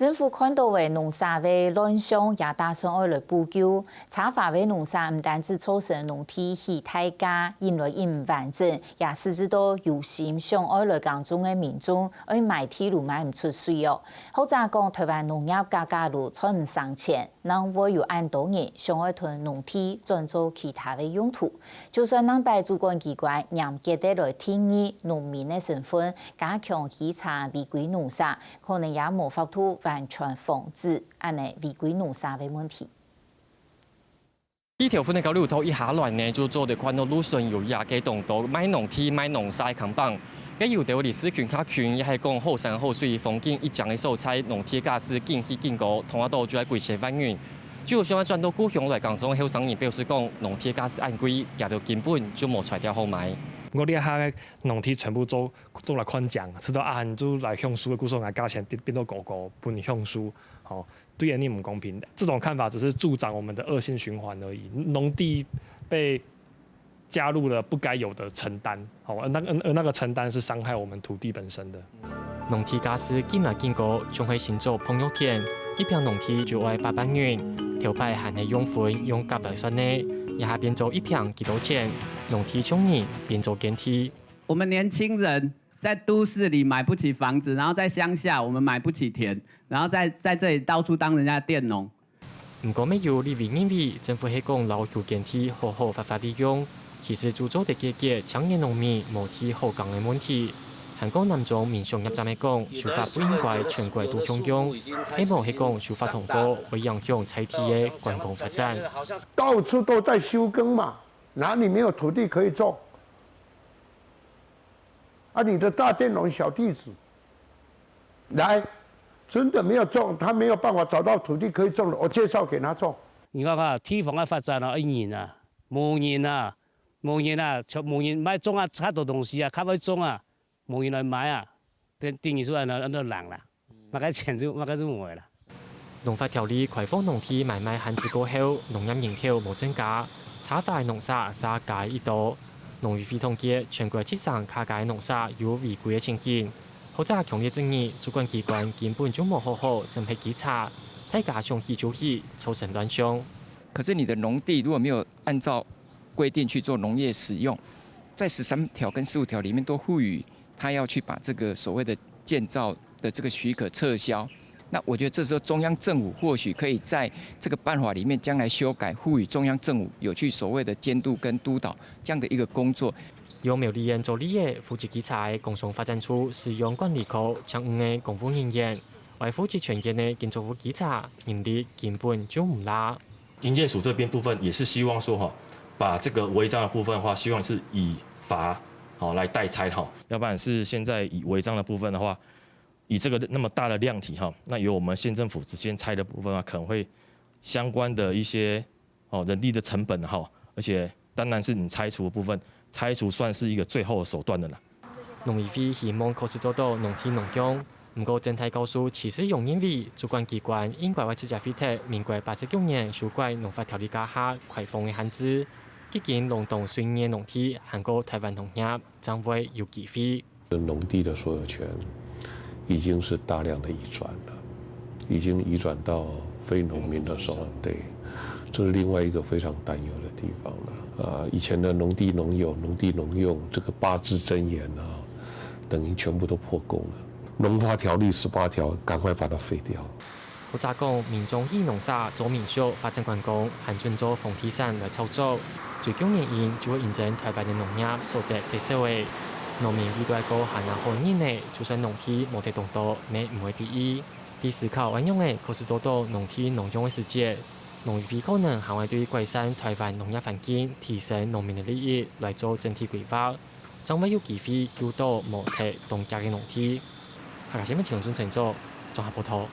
政府看到的农沙的乱象，也打算要来补救。茶法的农沙唔单止造成农地起太价，因来唔完整，也使至到有心想要来耕种的民众，而卖地路卖唔出水哦。或者讲台湾农业价格路才唔上钱，能会有按多年想要囤农地转做其他的用途。就算能被主管机关严格地来定义农民的身份，加强稽查违规农沙，可能也无法度完全防止安尼违规农沙的问题。呢條款嘅九條圖以下來呢，就做的看到路上有廿幾棟到買農地、買農曬扛棒，嘅有條歷史圈卡圈，亦係講後山後水風景一講嘅所在，農地價是見起見高，同一度就係貴些萬元。就想要轉到故鄉來講中，後生人表示講農地價是按貴，也就根本就冇出條好賣。我哋下嘅農地全部做來寬獎，直到按就來向輸嘅故鄉嘅價錢變到高，不向輸，哦，對人哋唔公平的。這種看法只是助長我們的惡性循環而已。農地被加入了不該有的承擔，而那個承擔是傷害我們土地本身的。農地價是見來見過，仲係先做朋友田，一片農地就愛8萬元，條牌還係用分用夾來算呢。也還變做一片幾多錢，農地窮人變做耕地。我們年輕人在都市裡買不起房子，然後在鄉下我們買不起田，然後在這裡到處當人家佃農。唔過咩要你認為政府係講留條耕地好好發利用，其實就做得解決青年農民無地好耕嘅問題。韓國南總民雄入站係講，修法不應該全國都通用，希望係講修法通過會影響採地嘅觀光發展。到處都在休耕嘛，哪裡沒有土地可以種？啊，你的大佃農小弟子，來，真的沒有種，他沒有辦法找到土地可以種的，我介紹給他種。而家話地方嘅發展啊，1年啊，冇人買種啊，差多東西啊，卡去種啊。冇人來買啊！定義出來那冷啦，買個錢就冇啦。農法條例開放農地買賣限制過後，農業營條冇增加，茶法農沙價一度。農漁會統計全國7省卡界農沙有違規嘅情形，或者強烈爭議，主管機關根本就冇好好審批稽查，大家想起就起，造成亂象。可是你的農地如果沒有按照規定去做農業使用，在13條跟15條裡面都賦予。他要去把這個所謂的建造的這個許可撤銷，那我覺得這時候中央政府或許可以在這個辦法裡面將來修改，賦予中央政府有去所謂的監督跟督導這樣的一個工作。由苗栗縣做理業負責稽查工商發展處使用管理科將5個公務人員為負責全縣的建築物稽查，人力根本就唔拉。營建署這邊部分也是希望說把這個違章的部分的話，希望是以罰。來代拆哈，要不然是現在以違章的部分的話，以這個那麼大的量體哈，那由我們縣政府直接拆的部分啊，可能會相關的一些人力的成本哈，而且當然是你拆除的部分，拆除算是一個最後的手段的啦。農業會希望確實做到農地農用，不過整體告訴其實用認為主管機關應該為自家廢鐵民國89年修改農法條例下開放的限制。畢竟勞動水業農地，韓國台灣農業將會有機會。農地的所有權已經是大量的移轉了，已經移轉到非農民的手。對，這是另外一個非常擔憂的地方了。以前的農地農有、農地農用，這個8字真言啊，等於全部都破功了。農法條例18條，趕快把它廢掉。好早講，民眾以農沙做民宿發展觀光，還轉做房地產來炒作。最終原因就會印證台灣的農業所得特色嘅，農民遇到一個限量好年呢，就算農地冇得動到，咩唔會第一。第思考運用嘅，可是做到農地農用嘅世界，農業可能還會對改善台灣農業環境、提升農民嘅利益來做整體規劃，將會有機會救到冇得動價嘅農地。下個新聞前中成做綜合報道。